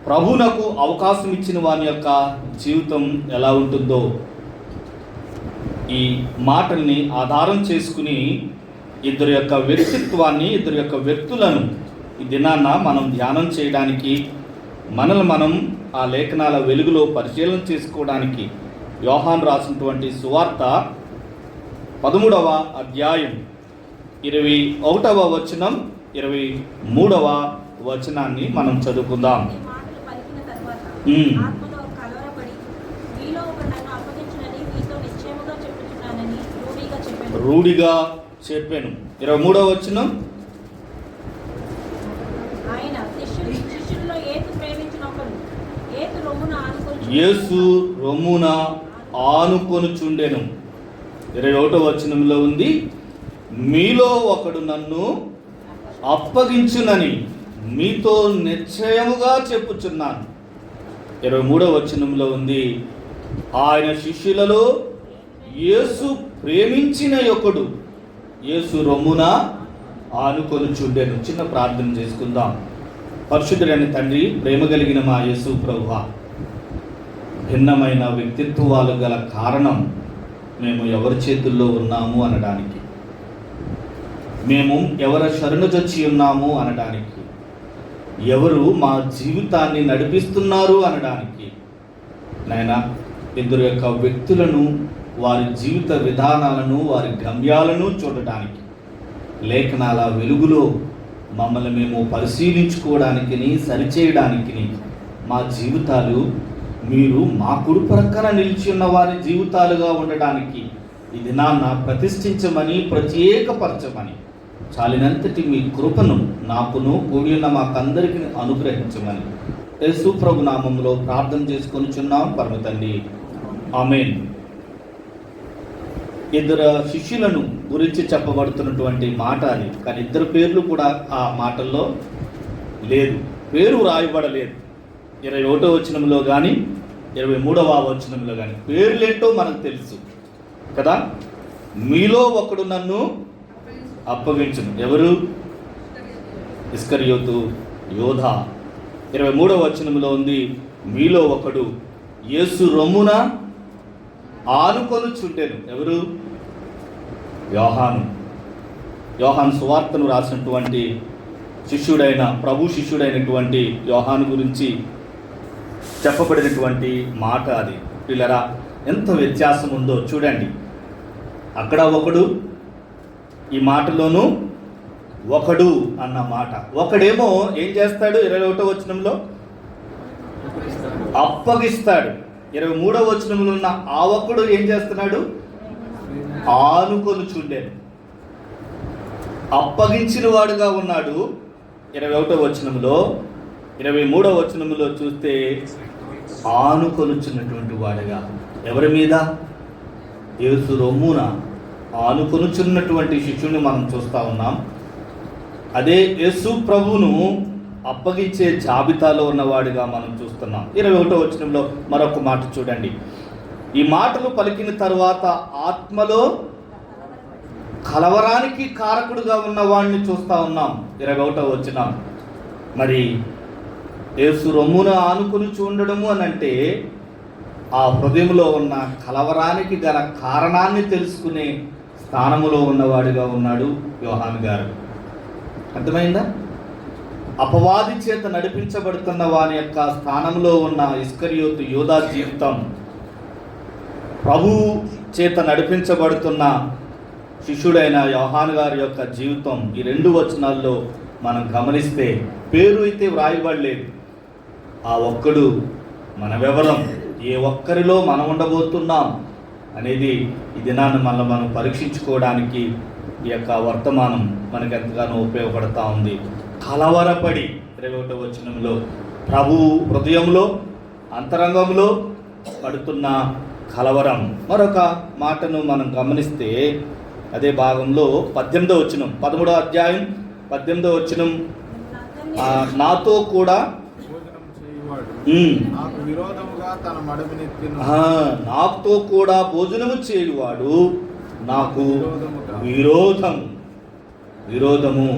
ప్రభువునకు అవకాశం ఇచ్చిన వాని యొక్క జీవితం ఎలా ఉంటుందో ఈ మాటల్ని ఆధారం చేసుకుని ఇద్దరి యొక్క వ్యక్తిత్వాన్ని, ఇద్దరి యొక్క వ్యక్తులను ఈ దినాన్న మనం ధ్యానం చేయడానికి, మనల్ని మనం ఆ లేఖనాల వెలుగులో పరిశీలన చేసుకోవడానికి యోహాను రాసినటువంటి సువార్త 13వ అధ్యాయం 21వ వచనం 23వ వచనాన్ని మనం చదువుకుందాం. రూఢిగా చెప్పాను. 23వ వచనం, యేసు రొమ్మున ఆనుకొనుచుండెను. 21వ వచనంలో ఉంది, మీలో ఒకడు నన్ను అప్పగించునని మీతో నిశ్చయముగా చెప్పుచున్నాను. 23వ వచనంలో ఉంది, ఆయన శిష్యులలో యేసు ప్రేమించిన ఒకడు యేసు రొమ్మున ఆనుకొనుచుండెను. చిన్న ప్రార్థన చేసుకుందాం. పరిశుద్ధుడైన తండ్రి, ప్రేమ కలిగిన మా యేసు ప్రభువా, భిన్నమైన వ్యక్తిత్వాలు గల కారణం మేము ఎవరి చేతుల్లో ఉన్నాము అనడానికి, మేము ఎవరి శరణుజొచ్చి ఉన్నాము అనడానికి, ఎవరు మా జీవితాన్ని నడిపిస్తున్నారు అనడానికి, నాయనా ఇద్దరు యొక్క వ్యక్తులను, వారి జీవిత విధానాలను, వారి గమ్యాలను చూడటానికి లేఖనాల వెలుగులో మమ్మల్ని మేము పరిశీలించుకోవడానికి, సరిచేయడానికి, మా జీవితాలు మీరు మా కుడి ప్రక్కన నిలిచి ఉన్న వారి జీవితాలుగా ఉండడానికి ఈ దినాన్న ప్రతిష్ఠించమని, ప్రత్యేకపరచమని, చాలినంతటి మీ కృపను నాకును కూడి ఉన్న మాకందరికీ అనుగ్రహించమని యేసు ప్రభు నామములో ప్రార్థన చేసుకొనిచున్నాం పరమ తండ్రి, ఆమేన్. ఇద్దరు శిష్యులను గురించి చెప్పబడుతున్నటువంటి మాట అది. కానీ ఇద్దరు పేర్లు కూడా ఆ మాటల్లో లేదు, పేరు రాయబడలేదు. 21వ వచనంలో కానీ 23వ వచనంలో కానీ పేర్లేంటో మనకు తెలుసు కదా. మీలో ఒకడు నన్ను అప్పగించును. ఎవరు? ఇస్కరియోతు యోధ. 23వ వచనంలో ఉంది, మీలో ఒకడు యేసు రొమ్మున ఆనుకొనుచుండెను. ఎవరు? యోహాను. యోహాను సువార్తను రాసినటువంటి శిష్యుడైన, ప్రభు శిష్యుడైనటువంటి యోహాను గురించి చెప్పబడినటువంటి మాట అది. పిల్లరా, ఎంత వ్యత్యాసం ఉందో చూడండి. అక్కడ ఒకడు, ఈ మాటలోనూ ఒకడు అన్న మాట. ఒకడేమో ఏం చేస్తాడు? 21వ వచనంలో అప్పగిస్తాడు. 23వ వచనంలో ఉన్న ఆ ఒక్కడు ఏం చేస్తున్నాడు? ఆనుకొనుచుండెను. అప్పగించిన వాడుగా ఉన్నాడు 21వ వచనంలో. 23వ వచనంలో చూస్తే ఆనుకొనుచున్నటువంటి వాడుగా. ఎవరి మీద? యేసు రొమ్మున ఆనుకొనుచున్నటువంటి శిష్యుని మనం చూస్తూ ఉన్నాం. అదే యేసు ప్రభువును అప్పగించే జాబితాలో ఉన్నవాడిగా మనం చూస్తున్నాం. 21వ వచనంలో మరొక మాట చూడండి. ఈ మాటలు పలికిన తరువాత ఆత్మలో కలవరానికి కారకుడుగా ఉన్నవాడిని చూస్తూ ఉన్నాం. 21వ వచనం. మరి యేసు రొమ్మున ఆనుకుని చూడడము అని అంటే ఆ హృదయంలో ఉన్న కలవరానికి గల కారణాన్ని తెలుసుకునే స్థానములో ఉన్నవాడిగా ఉన్నాడు యోహాను గారు. అర్థమైందా? అపవాది చేత నడిపించబడుతున్న వాని యొక్క స్థానంలో ఉన్న ఇస్కరియోతు యోధా జీవితం, ప్రభు చేత నడిపించబడుతున్న శిష్యుడైన యోహాను గారి యొక్క జీవితం, ఈ 2 వచనాల్లో మనం గమనిస్తే పేరు అయితే వ్రాయబడలేదు. ఆ ఒక్కడు మనమెవరం, ఏ ఒక్కరిలో మనం ఉండబోతున్నాం అనేది ఈ దినాన్ని మనం పరీక్షించుకోవడానికి ఈ యొక్క వర్తమానం మనకు ఎంతగానో ఉపయోగపడతా ఉంది. కలవరపడి 21వ వచనంలో ప్రభు హృదయంలో, అంతరంగంలో పడుతున్న కలవరం. మరొక మాటను మనం గమనిస్తే అదే భాగంలో 18వ వచనం, 13వ అధ్యాయం 18వ వచనం, నాతో కూడా నాతో కూడా భోజనము చేయువాడు నాకు విరోధము,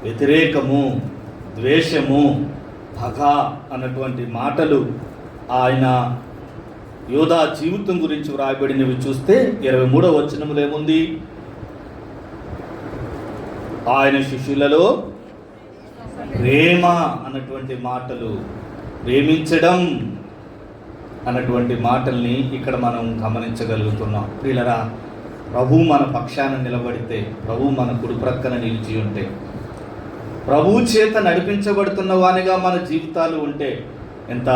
వ్యతిరేకము, ద్వేషము, పగ అన్నటువంటి మాటలు ఆయన యోధా జీవితం గురించి వ్రాయబడినవి చూస్తే 23వ వచనంలో ఏముంది? ఆయన శిష్యులలో ప్రేమ అన్నటువంటి మాటలు, ప్రేమించడం అన్నటువంటి మాటల్ని ఇక్కడ మనం గమనించగలుగుతున్నాం. ప్రియులరా, ప్రభు మన పక్షాన నిలబడితే, ప్రభు మన కుడి ప్రక్కన నిలిచి ఉంటే, ప్రభు చేత నడిపించబడుతున్న వానిగా మన జీవితాలు ఉంటే ఎంత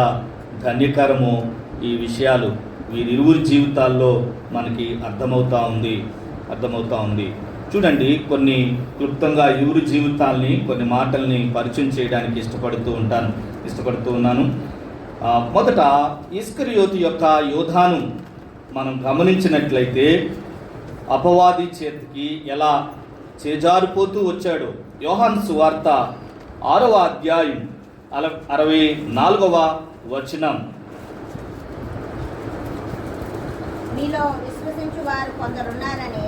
ధన్యకరమో ఈ విషయాలు వీరిరువురి జీవితాల్లో మనకి అర్థమవుతా ఉంది. చూడండి, కొన్ని క్లుప్తంగా ఇరువురి జీవితాల్ని, కొన్ని మాటల్ని పరిచయం చేయడానికి ఇష్టపడుతూ ఉన్నాను. మొదట ఇస్కరియోతు యొక్క యోధాను మనం గమనించినట్లయితే అపవాది చేతికి ఎలా చేజారిపోతూ వచ్చాడో యోహాను సువార్త 6వ అధ్యాయం 64వ వచనం.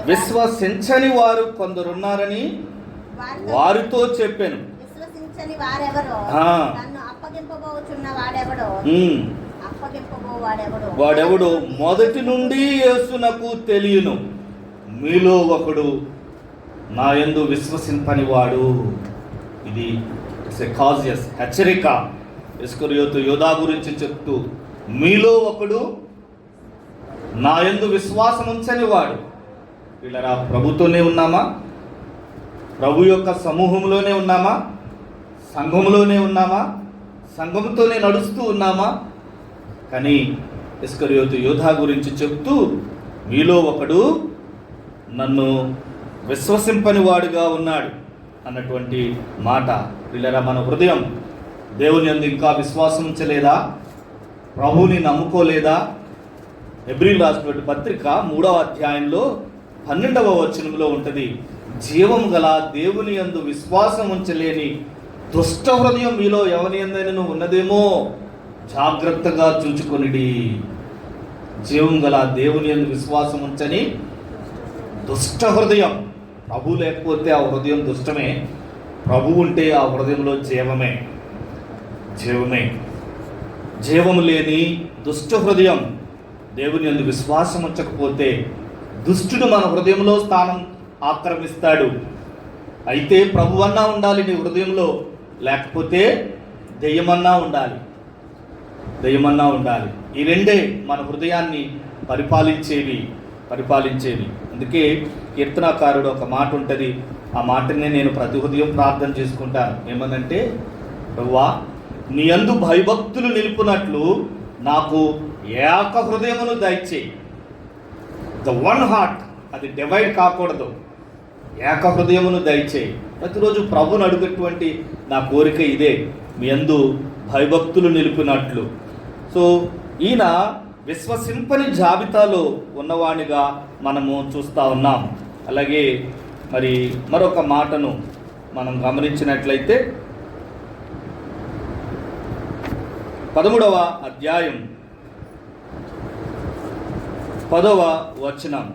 విశ్వసించని వారు కొందరున్నారని వారితో చెప్పాను. విశ్వసించని వారెవరో, నన్ను అప్పగింపబోచున్న వాడెవడో మొదటి నుండి యేసునకు తెలియను. మీలో ఒకడు నా యందు విశ్వసింపని వాడు. ఇది కాజియస్ హెచ్చరిక. ఇస్కరియోతు యోధా గురించి చెప్తూ, మీలో ఒకడు నా యందు విశ్వాసం ఉంచని వాడు. వీళ్ళరా, ప్రభుతోనే ఉన్నామా? ప్రభు యొక్క సమూహంలోనే ఉన్నామా? సంఘంలోనే ఉన్నామా? సంఘంతోనే నడుస్తూ ఉన్నామా? కానీ ఇస్కరియోతు యోధా గురించి చెప్తూ, మీలో ఒకడు నన్ను విశ్వసింపని వాడుగా ఉన్నాడు అన్నటువంటి మాట. వీళ్ళరా, మన హృదయం దేవుని యందు ఇంకా విశ్వాసం ఉంచలేదా? ప్రభువుని నమ్ముకోలేదా? హెబ్రీయులకు రాసినటువంటి పత్రిక 3వ అధ్యాయంలో 12వ వచనంలో ఉంటుంది, జీవము గల దేవుని యందు విశ్వాసం ఉంచలేని దుష్ట హృదయం మీలో ఎవరి యందైనను ఉన్నదేమో జాగ్రత్తగా చూచుకొనిడి. జీవం గల దేవుని యందు విశ్వాసం ఉంచని దుష్ట హృదయం. ప్రభు లేకపోతే ఆ హృదయం దుష్టమే, ప్రభు ఉంటే ఆ హృదయంలో జీవము లేని దుష్ట హృదయం. దేవుని యందు విశ్వాసం ఉంచకపోతే దుష్టుడు మన హృదయంలో స్థానం ఆక్రమిస్తాడు. అయితే ప్రభువన్నా ఉండాలి నీ హృదయంలో, లేకపోతే దెయ్యమన్నా ఉండాలి. ఈ రెండే మన హృదయాన్ని పరిపాలించేవి. అందుకే కీర్తనాకారుడు ఒక మాట ఉంటుంది, ఆ మాటనే నేను ప్రతి ఉదయం ప్రార్థన చేసుకుంటాను. ఏమనంటే, ప్రభువా నీ యందు భయభక్తులు నిలుపునట్లు నాకు ఏక హృదయమును దయచేయి. ద వన్ హార్ట్, అది డివైడ్ కాకూడదు. ఏక హృదయమును దయచేయి. ప్రతిరోజు ప్రభుని అడుగేటువంటి నా కోరిక ఇదే, మీ యందు భయభక్తులు నిలిపినట్లు. సో ఈయన విశ్వసింపని జాబితాలో ఉన్నవాడిగా మనము చూస్తూ ఉన్నాం. అలాగే మరి మరొక మాటను మనం గమనించినట్లయితే 13వ అధ్యాయం 10వ వచనం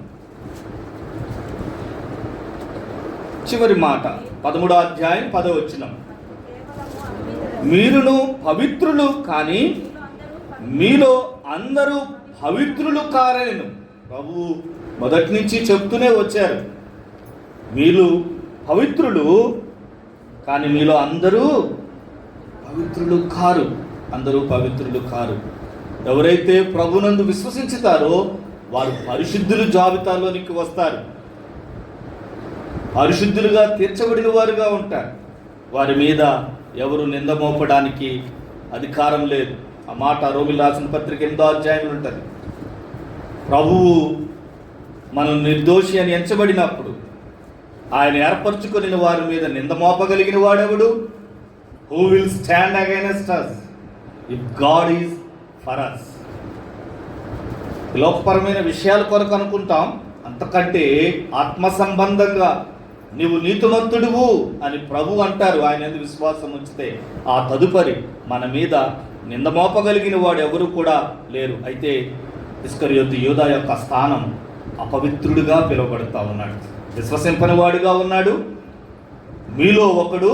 చివరి మాట. 13వ అధ్యాయం 10వ వచనం, మీరును పవిత్రులు కానీ మీలో అందరూ పవిత్రులు కారని ప్రభు మొదటి నుంచి చెప్తూనే వచ్చారు. మీరు పవిత్రులు కానీ మీలో అందరూ పవిత్రులు కారు. ఎవరైతే ప్రభునందు విశ్వసించుతారో వారు పరిశుద్ధుల జాబితాలోనికి వస్తారు, పరిశుద్ధులుగా తీర్చబడిన వారుగా ఉంటారు. వారి మీద ఎవరు నింద మోపడానికి అధికారం లేదు. ఆ మాట రోమిలకు రాసిన పత్రిక 8వ అధ్యాయంలో ఉంటుంది. ప్రభువు మనం నిర్దోషి అని ఎంచబడినప్పుడు ఆయన ఏర్పరచుకుని వారి మీద నింద మోపగలిగిన వాడెవడు? Who will stand against us if God is for us? లోకపరమైన విషయాల కొరకు అనుకుంటాం, అంతకంటే ఆత్మ సంబంధంగా నీవు నీతిమంతుడువు అని ప్రభు అంటారు. ఆయన యందు విశ్వాసం ఉంచితే ఆ తదుపరి మన మీద నింద మోపగలిగిన వాడు ఎవరు కూడా లేరు. అయితే ఇస్కరియోతు యోధా యొక్క స్థానం అపవిత్రుడిగా పిలువబడుతూ ఉన్నాడు, విశ్వసింపని వాడుగా ఉన్నాడు. మీలో ఒకడు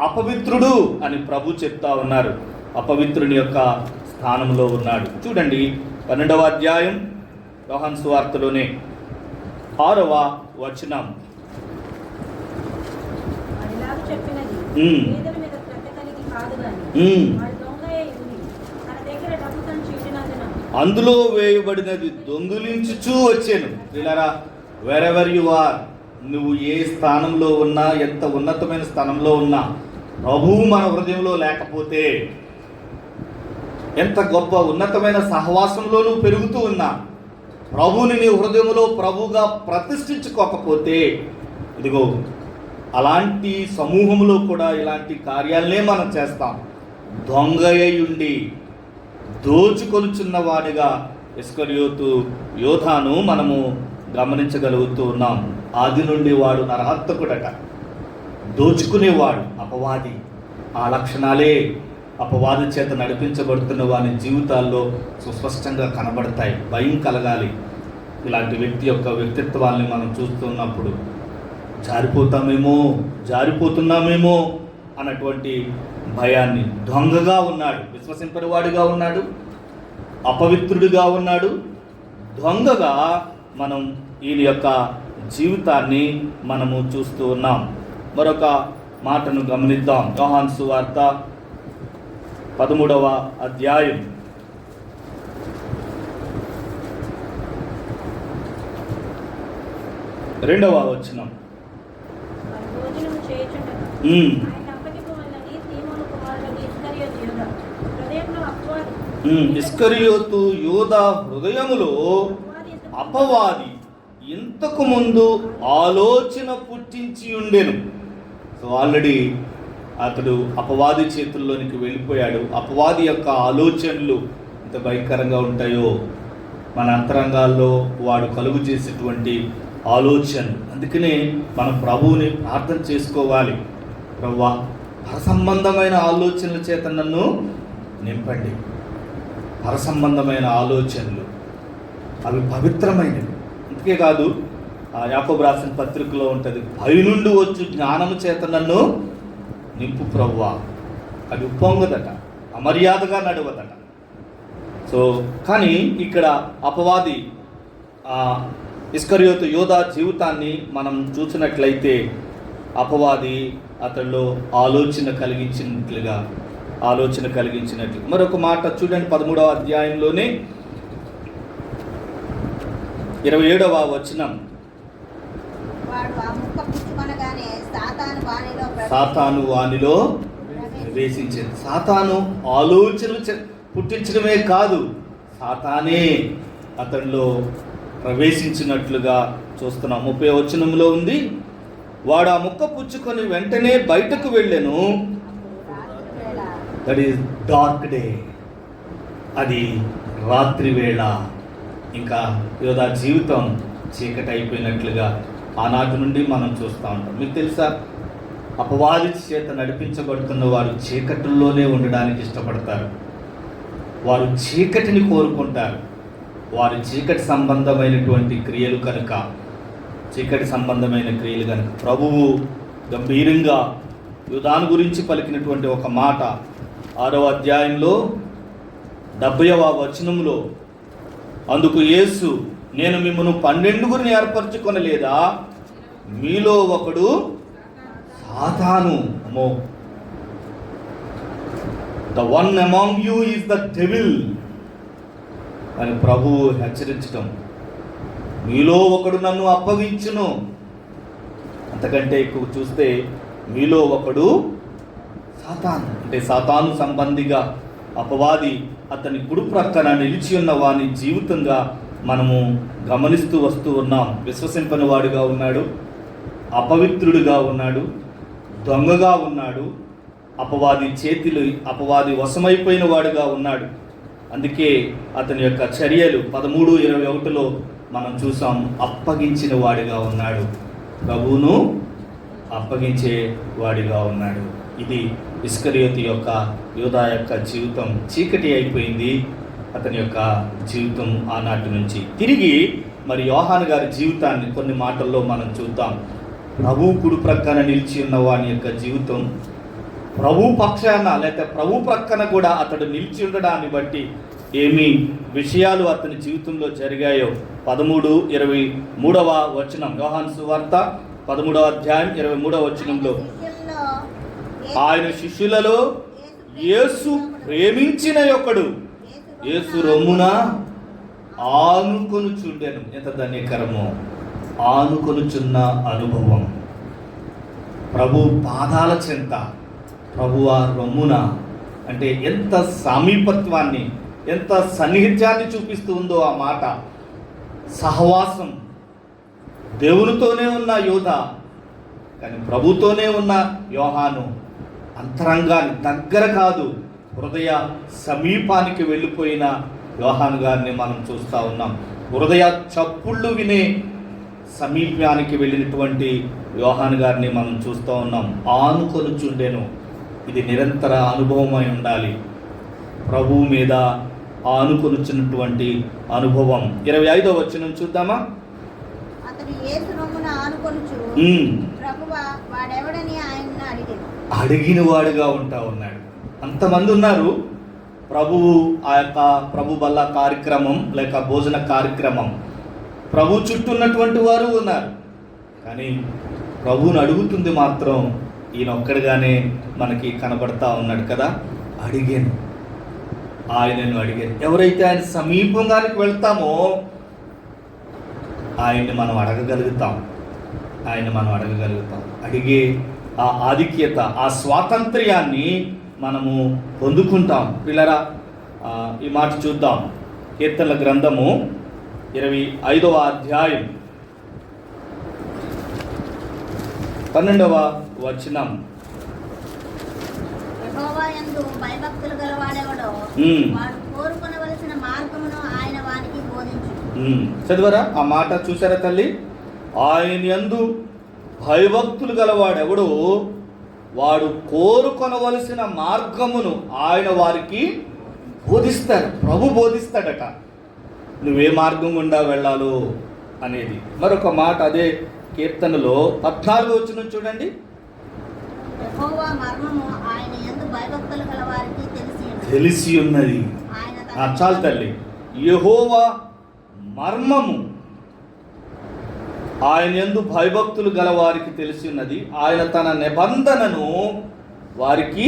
అపవిత్రుడు అని ప్రభు చెప్తా ఉన్నారు. అపవిత్రుని యొక్క స్థానంలో ఉన్నాడు. చూడండి 12వ అధ్యాయం యోహాను సువార్తలోనే 6వ వచనం. వాడిలాగు చెప్పినది, ఉమ్. పేదల మీద శ్రద్ధ కలిగి కాదు గాని, ఉమ్. వాడు దొంగయే ఉండి, తన దగ్గర డబ్బు సంచి ఉండినందున అందులో వేయబడినది దొంగిలించుచూ వచ్చాను. వీళ్ళరా, వెరెవర్ యు ఆర్, నువ్వు ఏ స్థానంలో ఉన్నా, ఎంత ఉన్నతమైన స్థానంలో ఉన్నా, ప్రభువు మన హృదయంలో లేకపోతే, ఎంత గొప్ప ఉన్నతమైన సహవాసంలో నువ్వు పెరుగుతూ ఉన్నా, ప్రభువుని నీ హృదయంలో ప్రభువుగా ప్రతిష్ఠించుకోకపోతే, ఇదిగో అలాంటి సమూహంలో కూడా ఇలాంటి కార్యాలనే మనం చేస్తాం. దొంగయ్యుండి దోచుకొనుచున్న వాడిగా ఇస్కరియోతు యోధాను మనము గమనించగలుగుతూ ఉన్నాం. ఆది నుండి వాడు నరహంతకుడట, దోచుకునేవాడు, అపవాది. ఆ లక్షణాలే అపవాది చేత నడిపించబడుతున్న వారి జీవితాల్లో సుస్పష్టంగా కనబడతాయి. భయం కలగాలి. ఇలాంటి వ్యక్తి యొక్క వ్యక్తిత్వాన్ని మనం చూస్తున్నప్పుడు జారిపోతున్నామేమో అన్నటువంటి భయాన్ని. దొంగగా ఉన్నాడు, విశ్వసింపని వాడిగా ఉన్నాడు, అపవిత్రుడిగా ఉన్నాడు, దొంగగా మనం ఈయన యొక్క జీవితాన్ని మనము చూస్తూ ఉన్నాం. మరొక మాటను గమనిద్దాం. యోహాను సువార్త 13వ అధ్యాయం 2వ వచనం. వారు భోజనము చేయుచుండగా, ఉమ్. ఆయన అప్పగింపవలెనని సీమోను కుమారుడైన ఇస్కరియోతు యూదా హృదయంలో అపవాది ఇస్కరియోతు యూదా హృదయములో అపవాది ఇంతకు ముందు ఆలోచన పుట్టించి ఉండెను. సో ఆల్రెడీ అతడు అపవాది చేతుల్లోనికి వెళ్ళిపోయాడు. అపవాది యొక్క ఆలోచనలు ఎంత భయంకరంగా ఉంటాయో మన అంతరంగాల్లో వాడు కలుగు చేసేటువంటి ఆలోచనలు. అందుకనే మనం ప్రభువుని ప్రార్థన చేసుకోవాలి. ప్రభువా, పరసంబంధమైన ఆలోచనల చేత నన్ను నింపండి. పరసంబంధమైన ఆలోచనలు అవి పవిత్రమైనవి. అందుకే కాదు, యాకోబు రాసిన పత్రికలో ఉంటుంది, పైనుండి వచ్చు జ్ఞానము చేత నన్ను నింపు ప్రభువా. అది ఉప్పొంగదట, అమర్యాదగా నడవదట. సో కానీ ఇక్కడ అపవాది ఇస్కరియోతు యోధా జీవితాన్ని మనం చూసినట్లయితే అపవాది అతడిలో ఆలోచన కలిగించినట్లు. మరొక మాట చూడండి 13వ అధ్యాయంలోనే 27వ వచనం. వాడు ఆ ముక్క పుచ్చుకొనగానే సాతాను వానిలో ప్రవేశించింది. సాతాను ఆలోచనలు పుట్టించడమే కాదు, సాతానే అతనిలో ప్రవేశించినట్లుగా చూస్తున్నాం. 30వ వచనంలో ఉంది, వాడు ఆ ముక్క పుచ్చుకొని వెంటనే బయటకు వెళ్ళెను. దట్ ఈస్ డార్క్ డే, అది రాత్రి వేళ. ఇంకా యోధా జీవితం చీకటి అయిపోయినట్లుగా ఆనాటి నుండి మనం చూస్తూ ఉంటాం. మీకు తెలుసా, అపవాది చేత నడిపించబడుతున్న వారు చీకటిలోనే ఉండడానికి ఇష్టపడతారు. వారు చీకటిని కోరుకుంటారు. వారు చీకటి సంబంధమైనటువంటి క్రియలు కనుక ప్రభువు గంభీరంగా యూదాను గురించి పలికినటువంటి ఒక మాట 6వ అధ్యాయంలో 70వ వచనంలో, అందుకు యేసు, నేను మిమ్మల్ని 12 ఏర్పరచుకొనలేదా? మీలో ఒకడు సాతాను. The one among you is the devil అని ప్రభువు హెచ్చరించడం. మీలో ఒకడు నన్ను అప్పగించును. అంతకంటే ఎక్కువ చూస్తే మీలో ఒకడు సాతాను, అంటే సాతాను సంబంధిగా అపవాది అతని కుడి ప్రక్కన నిలిచి ఉన్న వాని జీవితంగా మనము గమనిస్తూ వస్తూ ఉన్నాం. విశ్వసింపని వాడుగా ఉన్నాడు, అపవిత్రుడిగా ఉన్నాడు, దొంగగా ఉన్నాడు, అపవాది వశమైపోయిన వాడుగా ఉన్నాడు. అందుకే అతని యొక్క చర్యలు 13:21లో మనం చూసాం, అప్పగించిన వాడిగా ఉన్నాడు, ప్రభువును అప్పగించే వాడిగా ఉన్నాడు. ఇది ఇస్కరియోతు యొక్క యోధా యొక్క జీవితం. చీకటి అయిపోయింది అతని యొక్క జీవితం ఆనాటి నుంచి. తిరిగి మరి యోహాను గారి జీవితాన్ని కొన్ని మాటల్లో మనం చూద్దాం. ప్రభువు కుడి ప్రక్కన నిలిచి ఉన్న వాని యొక్క జీవితం ప్రభు పక్షాన లేకపోతే ప్రభు ప్రక్కన కూడా అతడు నిలిచి ఉండడాన్ని బట్టి ఏమి విషయాలు అతని జీవితంలో జరిగాయో 13-23 వచనం, యోహాను సువార్త 13వ అధ్యాయం 23వ వచనంలో, ఆయన శిష్యులలో యేసు ప్రేమించిన ఒకడు యేసు రొమ్మున ఆనుకొనుచుండెను. ఎంత ధన్యకరమో! ఆనుకొనుచున్న అనుభవం, ప్రభు పాదాల చెంత, ప్రభువ రొమ్మున అంటే ఎంత సమీపత్వాన్ని, ఎంత సన్నిహిత్యాన్ని చూపిస్తూ ఉందో ఆ మాట. సహవాసం, దేవునితోనే ఉన్న యోధ, కానీ ప్రభుతోనే ఉన్న యోహాను అంతరంగాన్ని, దగ్గర కాదు హృదయ సమీపానికి వెళ్ళిపోయిన యోహాను గారిని మనం చూస్తూ ఉన్నాం. హృదయ చప్పుళ్ళు వినే సమీపానికి వెళ్ళినటువంటి యోహాను గారిని మనం చూస్తూ ఉన్నాం. ఆనుకొనుచుండెను. ఇది నిరంతర అనుభవమై ఉండాలి. ప్రభువు మీద ఆనుకొనుచున్నటువంటి అనుభవం. 25వ వచనం చూద్దామా? అతడు యేసు రొమ్మున ఆనుకొనుచు, ప్రభువా వాడెవడని ఆయన్ని అడిగాను. అడిగిన వాడుగా ఉంటా ఉన్నాడు. అంతమంది ఉన్నారు. ప్రభువు ఆ యొక్క ప్రభు బల్ల కార్యక్రమం లేక భోజన కార్యక్రమం, ప్రభు చుట్టూ ఉన్నటువంటి వారు ఉన్నారు. కానీ ప్రభువుని అడుగుతుంది మాత్రం ఈయన ఒక్కడిగానే మనకి కనబడతా ఉన్నాడు కదా. అడిగాను, ఆయనను అడిగాను. ఎవరైతే ఆయన సమీపంగానికి వెళ్తామో ఆయన్ని మనం అడగగలుగుతాం. అడిగే ఆ ఆధిక్యత, ఆ స్వాతంత్ర్యాన్ని మనము పొందుకుంటాం. పిల్లరా, ఈ మాట చూద్దాం. కీర్తనల గ్రంథము 25వ అధ్యాయం 12వ వచనం. యెహోవా యందు భయభక్తులు గలవాడెవడో వాడు కోరుకొనవలసిన మార్గమును ఆయన వానికి బోధించు. చదివరా ఆ మాట? చూసారా తల్లి? ఆయన యందు భయభక్తులు గలవాడెవడో వాడు కోరుకొనవలసిన మార్గమును ఆయన వారికి బోధిస్తాడు. ప్రభు బోధిస్తాడట నువ్వే మార్గం గుండా వెళ్ళాలో అనేది. మరొక మాట అదే కీర్తనలో 14వ వచనం చూడండి. యెహోవా మర్మము ఆయన యందు భయభక్తులు గలవారికి తెలిసి ఉన్నది. చాలు తల్లి. యెహోవా మర్మము ఆయన యందు భయభక్తులు గల వారికి తెలిసి ఉన్నది. ఆయన తన నిబంధనను వారికి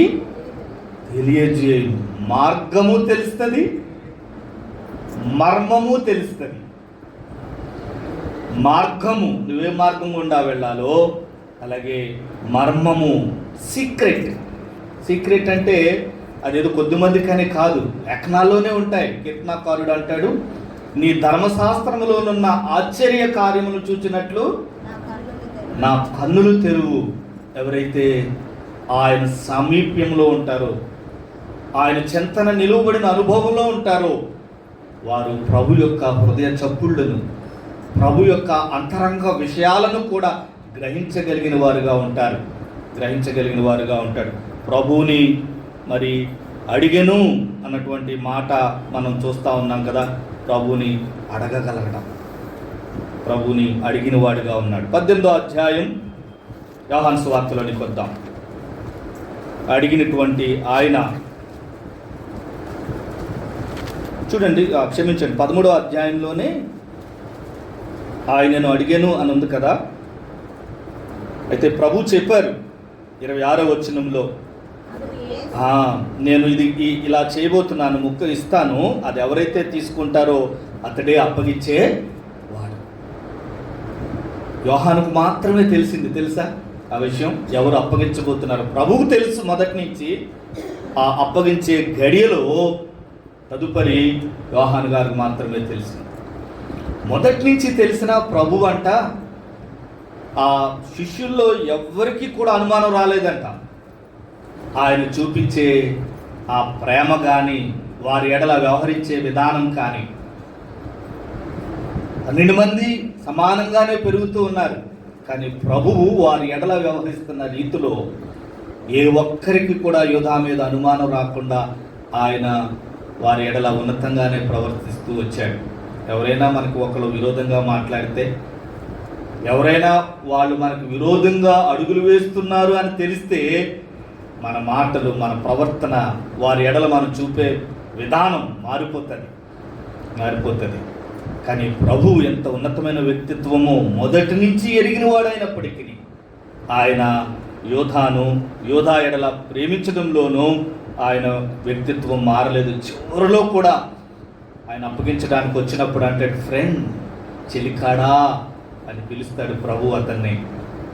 తెలియజేయు. మార్గము తెలుస్తుంది, మర్మము తెలుస్తుంది. మార్గము, నువ్వే మార్గం గుండా వెళ్ళాలో, అలాగే మర్మము, సీక్రెట్ అంటే అదేదో కొద్దిమందికనే కాదు, లేఖనాల్లోనే ఉంటాయి. కీర్తనాకారుడు అంటాడు, నీ ధర్మశాస్త్రములోనున్న ఆశ్చర్య కార్యమును చూచినట్లు నా కన్నులు తెరువు. ఎవరైతే ఆయన సమీప్యంలో ఉంటారో, ఆయన చెంతన నిలువబడిన అనుభవంలో ఉంటారో, వారు ప్రభు యొక్క హృదయ చప్పుళ్ళను, ప్రభు యొక్క అంతరంగ విషయాలను కూడా గ్రహించగలిగిన వారుగా ఉంటారు. ప్రభువుని మరి అడిగెను అన్నటువంటి మాట మనం చూస్తూ ఉన్నాం కదా. ప్రభువుని అడగగలగడం, ప్రభువుని అడిగిన వాడుగా ఉన్నాడు. 18వ అధ్యాయం యోహాను సువార్తలోనికి వద్దాం. అడిగినటువంటి ఆయన చూడండి, క్షమించండి, 13వ అధ్యాయంలోనే ఆయనను అడిగాను అని ఉంది కదా. అయితే ప్రభు చెప్పారు 26వ వచనంలో, నేను ఇది ఇలా చేయబోతున్నాను, ముక్క ఇస్తాను, అది ఎవరైతే తీసుకుంటారో అతడే అప్పగించే వాడు. యోహానుకు మాత్రమే తెలిసింది, తెలుసా ఆ విషయం? ఎవరు అప్పగించబోతున్నారు ప్రభువుకు తెలుసు మొదటి నుంచి. ఆ అప్పగించే గడియలో తదుపరి యోహాను గారికి మాత్రమే తెలిసింది. మొదటి నుంచి తెలిసిన ప్రభు అంట ఆ శిష్యుల్లో ఎవ్వరికీ కూడా అనుమానం రాలేదంట. ఆయన చూపించే ఆ ప్రేమ కానీ, వారి ఎడల వ్యవహరించే విధానం కానీ. 12 మంది సమానంగానే పెరుగుతూ ఉన్నారు, కానీ ప్రభువు వారి ఎడల వ్యవహరిస్తున్న రీతిలో ఏ ఒక్కరికి కూడా యూదా మీద అనుమానం రాకుండా ఆయన వారి ఎడల ఉన్నతంగానే ప్రవర్తిస్తూ వచ్చాడు. ఎవరైనా మనకు ఒకరు విరోధంగా మాట్లాడితే, ఎవరైనా వాళ్ళు మనకు విరోధంగా అడుగులు వేస్తున్నారు అని తెలిస్తే మన మాటలు, మన ప్రవర్తన, వారి ఎడల మనం చూపే విధానం మారిపోతుంది. కానీ ప్రభువు ఎంత ఉన్నతమైన వ్యక్తిత్వమో మొదటి నుంచి ఎరిగిన వాడైనప్పటికీ ఆయన యోధా ఎడల ప్రేమించడంలోనూ ఆయన వ్యక్తిత్వం మారలేదు. చివరిలో కూడా ఆయన అప్పగించడానికి వచ్చినప్పుడు అంటే ఫ్రెండ్, చెలికాడా అని పిలుస్తాడు ప్రభు అతన్ని.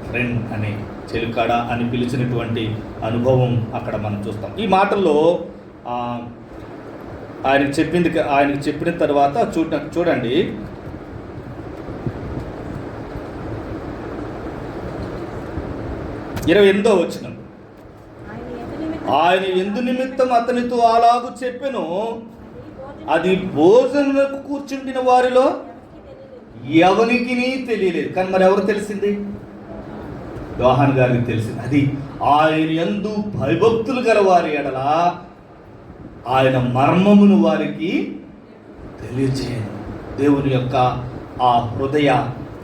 ఫ్రెండ్ అని, చెలికాడా అని పిలిచినటువంటి అనుభవం అక్కడ మనం చూస్తాం. ఈ మాటల్లో ఆయనకి చెప్పిన తర్వాత చూడండి, ఇరవై 28వ వచనం. ఆయన ఎందు నిమిత్తం అతనితో అలాగు చెప్పెను, అది భోజనములకు కూర్చుండిన వారిలో ఎవనికి తెలియలేదు. కానీ మరి ఎవరు తెలిసింది? యోహాను గారికి తెలిసింది. అది ఆయన యందు భయభక్తులు గల వారి ఎడల ఆయన మర్మమును వారికి తెలియజేయను. దేవుని యొక్క ఆ హృదయ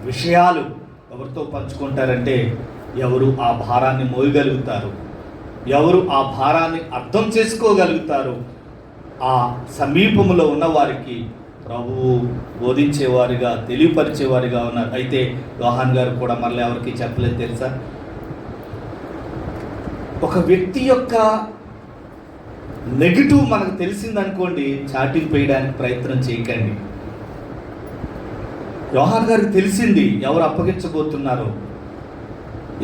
విషయాలు ఎవరితో పంచుకుంటారంటే, ఎవరు ఆ భారాన్ని మోయగలుగుతారు, ఎవరు ఆ భారాన్ని అర్థం చేసుకోగలుగుతారు, ఆ సమీపంలో ఉన్న వారికి ప్రభువు బోధించేవారిగా, తెలియపరిచేవారిగా ఉన్నారు. అయితే యోహాన్ గారు కూడా మళ్ళీ ఎవరికి చెప్పలేదు తెలుసా? ఒక వ్యక్తి యొక్క నెగిటివ్ మనకు తెలిసిందనుకోండి, చాటింపు వేయడానికి ప్రయత్నం చేయకండి. యోహాన్ గారికి తెలిసింది ఎవరు అప్పగించబోతున్నారో,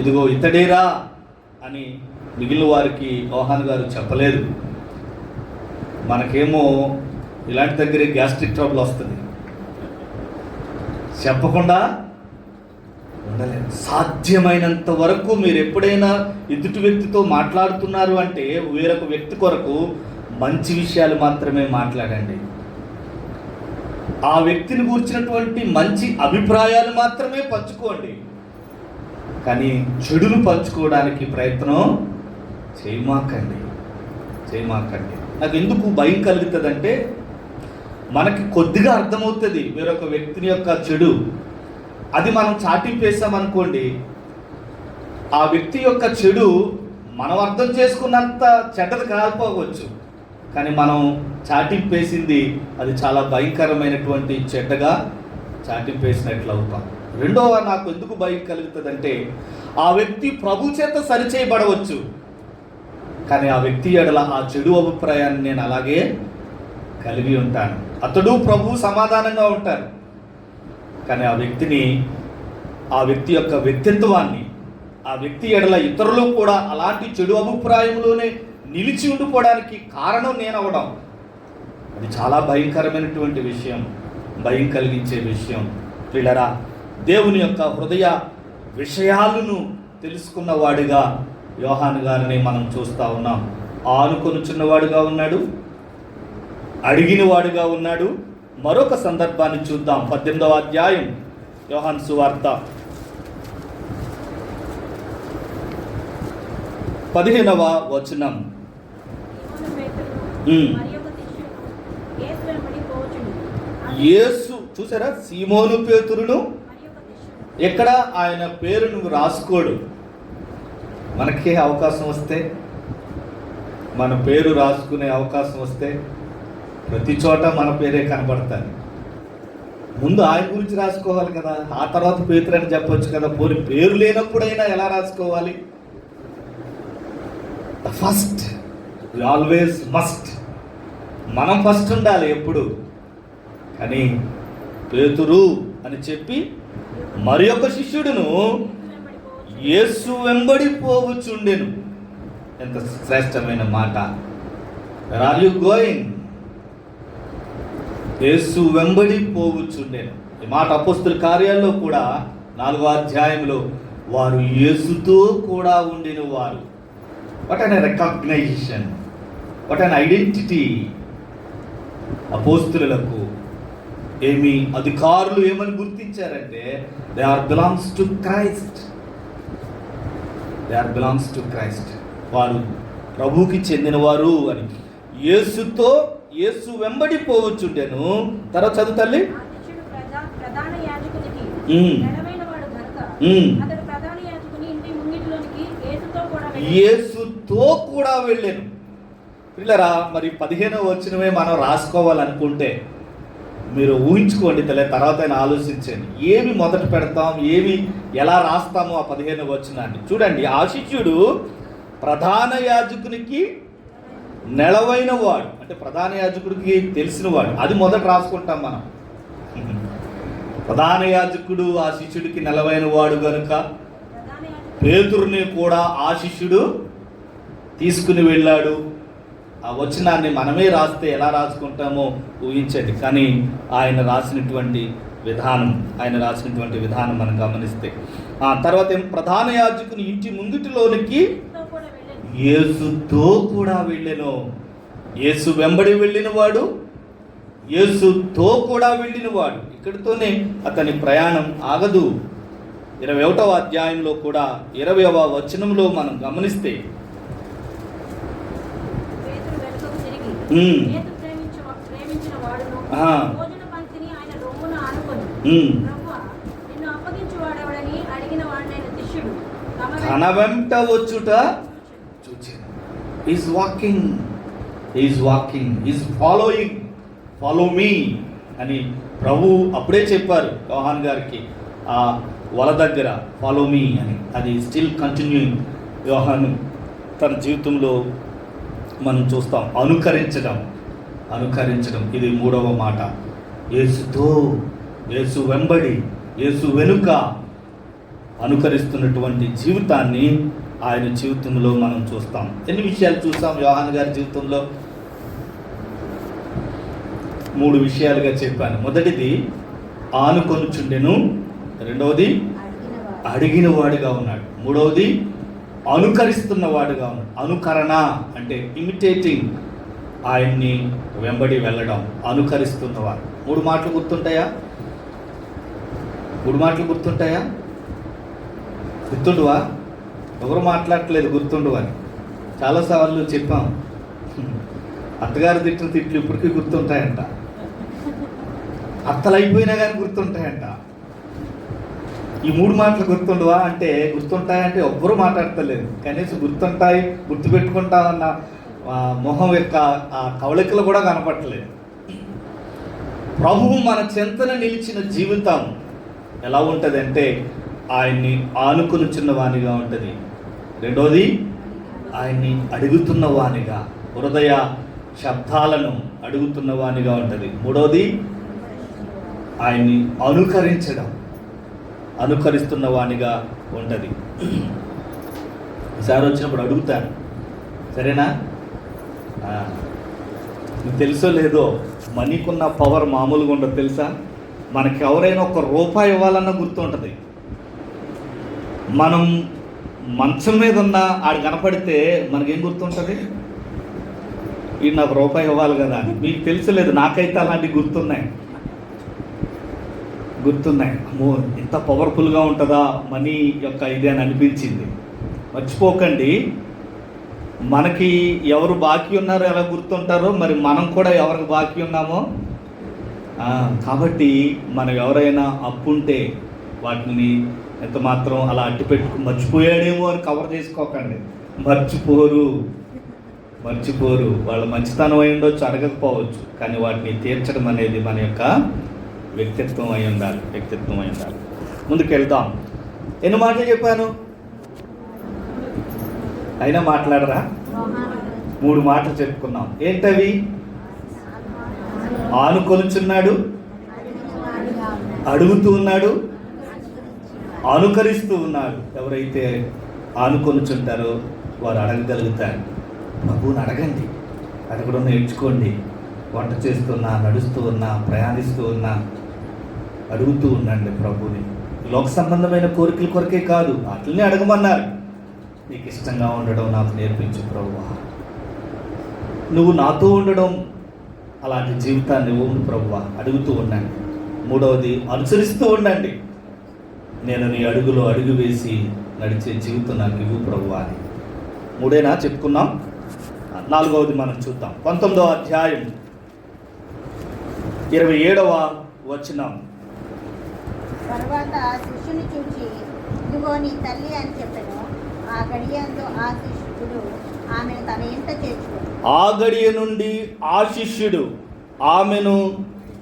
ఇదిగో ఇతడేరా అని మిగిలిన వారికి యోహాన్ గారు చెప్పలేదు. మనకేమో ఇలాంటి దగ్గరే గ్యాస్ట్రిక్ ట్రబుల్ వస్తుంది, చెప్పకుండా ఉండలేదు. సాధ్యమైనంత వరకు మీరు ఎప్పుడైనా ఎదుటి వ్యక్తితో మాట్లాడుతున్నారు అంటే వేరొక వ్యక్తి కొరకు మంచి విషయాలు మాత్రమే మాట్లాడండి. ఆ వ్యక్తిని గురించినటువంటి మంచి అభిప్రాయాలు మాత్రమే పంచుకోండి. కానీ చెడును పంచుకోవడానికి ప్రయత్నం చేయమాకండి. నాకు ఎందుకు భయం కలుగుతుందంటే, మనకి కొద్దిగా అర్థమవుతుంది వేరొక వ్యక్తిని యొక్క చెడు, అది మనం చాటింపేసామనుకోండి, ఆ వ్యక్తి యొక్క చెడు మనం అర్థం చేసుకున్నంత చెడ్డది కాకపోవచ్చు, కానీ మనం చాటింపేసింది అది చాలా భయంకరమైనటువంటి చెడ్డగా చాటింపేసినట్లు అవుతాం. రెండవ నాకు ఎందుకు భయం కలుగుతుందంటే, ఆ వ్యక్తి ప్రభు చేత సరిచేయబడవచ్చు, కానీ ఆ వ్యక్తి ఎడల ఆ చెడు అభిప్రాయాన్ని నేను అలాగే కలిగి ఉంటాను. అతడు ప్రభు సమాధానంగా ఉంటారు, కానీ ఆ వ్యక్తి యొక్క వ్యక్తిత్వాన్ని, ఆ వ్యక్తి ఎడల ఇతరులు కూడా అలాంటి చెడు అభిప్రాయంలోనే నిలిచి ఉండిపోవడానికి కారణం నేనవడం, అది చాలా భయంకరమైనటువంటి విషయం, భయం కలిగించే విషయం. ప్రియులారా, దేవుని యొక్క హృదయ విషయాలను తెలుసుకున్న వాడిగా యోహాను గారిని మనం చూస్తూ ఉన్నాం. ఆనుకొనుచున్నవాడుగా ఉన్నాడు, అడిగిన వాడుగా ఉన్నాడు. మరొక సందర్భాన్ని చూద్దాం. 18వ అధ్యాయం యోహాను సువార్త 15వ వచనం. యేసు చూసారా, సీమోను పేతురును ఎక్కడ ఆయన పేరును రాసుకోడు. మనకే అవకాశం వస్తే, మన పేరు రాసుకునే అవకాశం వస్తే ప్రతి చోట మన పేరే కనబడతాయి. ముందు ఆయన గురించి రాసుకోవాలి కదా, ఆ తర్వాత పేతురు అని చెప్పొచ్చు కదా. పోనీ పేరు లేనప్పుడైనా ఎలా రాసుకోవాలి? The first, we always must, మనం ఫస్ట్ ఉండాలి ఎప్పుడు. కానీ పేతురు అని చెప్పి మరి ఒక శిష్యుడును యేసు వెంబడి పోవుచుండెను. ఎంత శ్రేష్టమైన మాట! Where are you going? Yesu వెంబడి పోవుచుండెను. ఈ మాట అపోస్తలుల కార్యాల్లో కూడా 4వ అధ్యాయంలో వారు యేసుతో కూడా ఉండిన వారు. What an recognition, what an identity! అపోస్తలులకు అధికారులు ఏమని గుర్తించారంటే, they are belongs to Christ. వారు ప్రభువుకి చెందినవారు అని. యేసు వెంబడి పోవచ్చుండెను. తర్వాత చదువు తల్లి. యేసుతో యేసుతో కూడా వెళ్ళాను. పిల్లరా, మరి 15వ వచనమే మనం రాసుకోవాలనుకుంటే మీరు ఊహించుకోండి, తర్వాత ఆయన ఆలోచించండి. ఏమి మొదట పెడతాం, ఎలా రాస్తామో ఆ 15వ వచనాన్ని చూడండి. ఆ శిష్యుడు ప్రధాన యాజకునికి నెలవైన వాడు, అంటే ప్రధాన యాజకుడికి తెలిసిన వాడు, అది మొదట రాసుకుంటాం మనం. ప్రధాన యాజకుడు ఆ శిష్యుడికి నెలవైన వాడు కనుక పేతురుని కూడా ఆ శిష్యుడు తీసుకుని వెళ్ళాడు. ఆ వచనాన్ని మనమే రాస్తే ఎలా రాసుకుంటామో ఊహించండి. కానీ ఆయన రాసినటువంటి విధానం మనం గమనిస్తే ఆ తర్వాత ప్రధాన యాజకుని ఇంటి ముంగిటిలోనికి యేసుతో కూడా వెళ్ళెను. యేసు వెంబడి వెళ్ళినవాడు, యేసుతో కూడా వెళ్ళినవాడు. ఇక్కడితోనే అతని ప్రయాణం ఆగదు. 21వ అధ్యాయంలో కూడా 20వ వచనంలో మనం గమనిస్తే తన వెంట వచ్చుట చూచాను. Is walking, is follow me అని ప్రభు అప్పుడే చెప్పారు యోహాన్ గారికి ఆ వల దగ్గర, ఫాలో మీ అని. అది స్టిల్ కంటిన్యూయింగ్. యోహాను తన జీవితంలో మనం చూస్తాం. అనుకరించడం ఇది 3వ మాట. యేసుతో, యేసు వెంబడి, యేసు వెనుక అనుకరిస్తున్నటువంటి జీవితాన్ని ఆయన జీవితంలో మనం చూస్తాం. ఎన్ని విషయాలు చూస్తాం యోహాను గారి జీవితంలో? 3 విషయాలుగా చెప్పాను. మొదటిది ఆనుకొనుచుండెను, రెండవది అడిగిన వాడుగా ఉన్నాడు, మూడవది అనుకరిస్తున్న వాడుగా ఉన్నాడు. అనుకరణ అంటే ఇమిటేటింగ్, ఆయన్ని వెంబడి వెళ్ళడం, అనుకరిస్తున్నవాడు. 3 మాటలు గుర్తుంటాయా? గుర్తుండువా? ఎవరు మాట్లాడట్లేదు గుర్తుండు అని. చాలాసార్లు చెప్పాం. అత్తగారు తిట్టిన తిట్లు ఇప్పటికీ గుర్తుంటాయంట. అత్తలు అయిపోయినా కానీ గుర్తుంటాయంట. ఈ 3 మాటలు గుర్తుండవా అంటే, గుర్తుంటాయంటే ఎవ్వరూ మాట్లాడతలేదు. కనీసం గుర్తుంటాయి, గుర్తుపెట్టుకుంటామన్న మొహం యొక్క ఆ కవళికలు కూడా కనపడలేదు. ప్రభువు మన చెంతన నిలిచిన జీవితం ఎలా ఉంటుంది అంటే, ఆయన్ని ఆనుకొనుచున్న వానిగా ఉంటుంది. రెండోది ఆయన్ని అడుగుతున్న వానిగా, హృదయ శబ్దాలను అడుగుతున్న వానిగా ఉంటుంది. మూడోది ఆయన్ని అనుకరిస్తున్న వానిగా ఉంటుంది. ఈసారి వచ్చినప్పుడు అడుగుతాను, సరేనా? మీకు తెలుసో లేదో, మనీకున్న పవర్ మామూలుగా ఉండదు తెలుసా? మనకి ఎవరైనా ₹1 ఇవ్వాలన్నా గుర్తుంటుంది. మనం మంచం మీద ఉన్న ఆడు కనపడితే మనకేం గుర్తుంటుంది? ఈ నాకు ₹1 ఇవ్వాలి కదా అని. మీకు తెలుసలేదు, నాకైతే అలాంటివి గుర్తున్నాయి. అమ్మో, ఇంత పవర్ఫుల్గా ఉంటుందా మనీ యొక్క ఇది అని అనిపించింది. మర్చిపోకండి, మనకి ఎవరు బాకీ ఉన్నారో ఎలా గుర్తుంటారో, మరి మనం కూడా ఎవరికి బాకీ ఉన్నామో. కాబట్టి మనం ఎవరైనా అప్పుంటే వాటిని ఎంత మాత్రం అలా మర్చిపోయాడేమో అని కవర్ చేసుకోకండి. మర్చిపోరు. వాళ్ళ మంచితనం అయి ఉండొచ్చు, అడగకపోవచ్చు, కానీ వాటిని తీర్చడం అనేది మన యొక్క వ్యక్తిత్వం అయి ఉండాలి. ముందుకు వెళ్దాం. ఎన్ని మాటలు చెప్పాను? అయినా మాట్లాడరా? 3 మాటలు చెప్పుకున్నాం. ఏంటవి? ఆనుకొనుచున్నాడు, అడుగుతూ ఉన్నాడు, అనుకరిస్తూ ఉన్నాడు. ఎవరైతే ఆనుకొనుచుంటారో వారు అడగగలుగుతారు. ప్రభువుని అడగండి, అడగడం నేర్చుకోండి. వంట చేస్తున్నా, నడుస్తూ ఉన్నా, ప్రయాణిస్తూ ఉన్నా అడుగుతూ ఉండండి ప్రభువుని. లోక సంబంధమైన కోరికల కొరకే కాదు, వాటిని అడగమన్నారు. నీకు ఇష్టంగా ఉండడం నాకు నేర్పించు ప్రభువా, నువ్వు నాతో ఉండడం, అలాంటి జీవితాన్ని ఇవ్వు ప్రభువా. అడుగుతూ ఉండండి. మూడవది అనుసరిస్తూ ఉండండి. నేను నీ అడుగులో అడుగు వేసి నడిచే జీవితం నాకు ఇవ్వు ప్రభువా అని. 3 చెప్పుకున్నాం. 4వది మనం చూద్దాం. 19వ అధ్యాయం 27వ వచనం. తర్వాత శిష్యుని చూచి, ఇదిగో నీ తల్లి అని చెప్పాను. ఆ గడియందు ఆ శిష్యుడు ఆమెను తన ఇంట చేర్చుకొని ఆ గడియ నుండి ఆ శిష్యుడు ఆమెను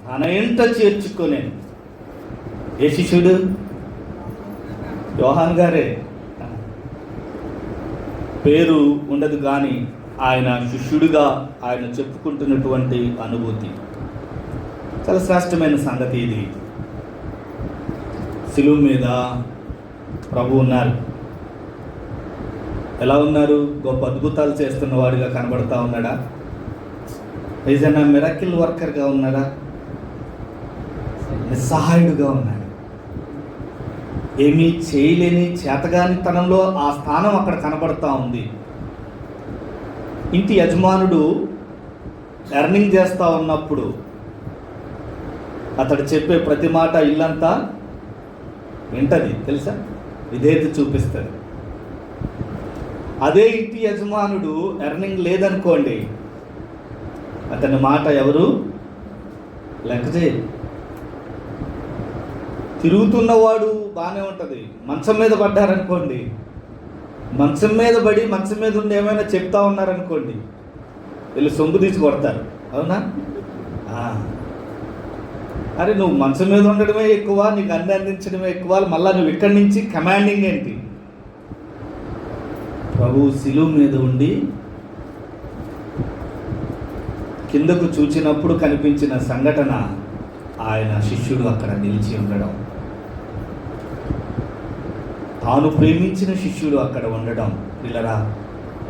తన ఇంట చేర్చుకొనెను. ఏ శిష్యుడు? యోహాన్ గారే. పేరు ఉండదు కానీ ఆయన శిష్యుడిగా ఆయన చెప్పుకుంటున్నటువంటి అనుభూతి చాలా శ్రేష్టమైన సంగతి. ఇది శిలువ మీద ప్రభు ఉన్నారు. ఎలా ఉన్నారు? గొప్ప అద్భుతాలు చేస్తున్న వాడిగా కనబడతా ఉన్నాడా? ఏదైనా మిరకిల్ వర్కర్గా ఉన్నాడా? నిస్సహాయుడుగా ఉన్నాడు. ఏమీ చేయలేని చేతగానితనంలో ఆ స్థానం అక్కడ కనబడతా ఉంది. ఇంటి యజమానుడు ఎర్నింగ్ చేస్తూ ఉన్నప్పుడు అతడు చెప్పే ప్రతి మాట ఇల్లంతా వింటది, తెలుసా? విధేయత చూపిస్తుంది. అదే ఇంటి యజమానుడు ఎర్నింగ్ లేదనుకోండి, అతని మాట ఎవరు లెక్క చేయరు. తిరుగుతున్నవాడు బాగానే ఉంటుంది. మంచం మీద పడ్డారనుకోండి, మంచం మీద పడి మంచం మీద ఉండి ఏమైనా చెప్తా ఉన్నారనుకోండి, వీళ్ళు సొంపు తీసి కొడతారు. అవునా? అరే నువ్వు మంచం మీద ఉండడమే ఎక్కువ, నీకు అన్ని అందించడమే ఎక్కువ, మళ్ళీ నువ్వు ఇక్కడి నుంచి కమాండింగ్ ఏంటి? ప్రభు శిలువ మీద ఉండి కిందకు చూచినప్పుడు కనిపించిన సంఘటన, ఆయన శిష్యుడు అక్కడ నిలిచి ఉండడం, తాను ప్రేమించిన శిష్యుడు అక్కడ ఉండడం. పిల్లరా,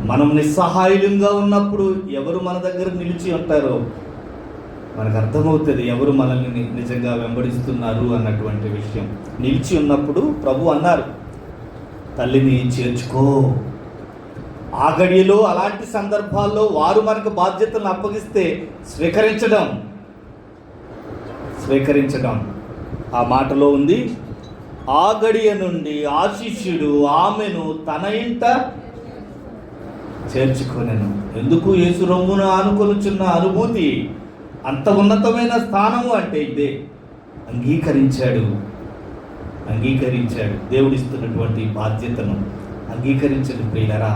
మనం నిస్సహాయులంగా ఉన్నప్పుడు ఎవరు మన దగ్గర నిలిచి ఉంటారో మనకు అర్థమవుతుంది, ఎవరు మనల్ని నిజంగా వెంబడిస్తున్నారు అన్నటువంటి విషయం. నిలిచి ఉన్నప్పుడు ప్రభు అన్నారు, తల్లిని చేర్చుకో. ఆ గడియలో అలాంటి సందర్భాల్లో వారు మనకు బాధ్యతలను అప్పగిస్తే స్వీకరించడం ఆ మాటలో ఉంది. ఆ గడియ నుండి ఆ శిష్యుడు ఆమెను తన ఇంట చేర్చుకొనెను. ఎందుకు? యేసు రొమ్మును ఆనుకొనుచున్న అనుభూతి, అంత ఉన్నతమైన స్థానము అంటే ఇదే. అంగీకరించాడు. దేవుడిస్తున్నటువంటి బాధ్యతను అంగీకరించండి ప్రియులరా.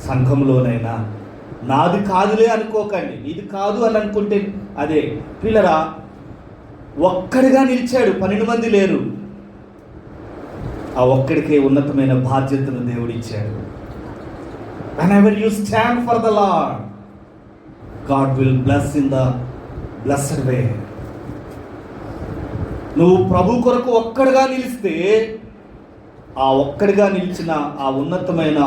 సంఘంలోనైనా నాది కాదులే అనుకోకండి. ఇది కాదు అని అనుకుంటే అదే. ప్రియులరా, ఒక్కడిగా నిలిచాడు, 12 మంది లేరు. ఆ ఒక్కడికే ఉన్నతమైన బాధ్యతను దేవుడిచ్చాడు. Whenever you stand for the Lord, God will bless in the blessed way. నువ్వు ప్రభు కొరకు ఒక్కడిగా నిలిస్తే, ఆ ఒక్కడిగా నిలిచిన ఆ ఉన్నతమైన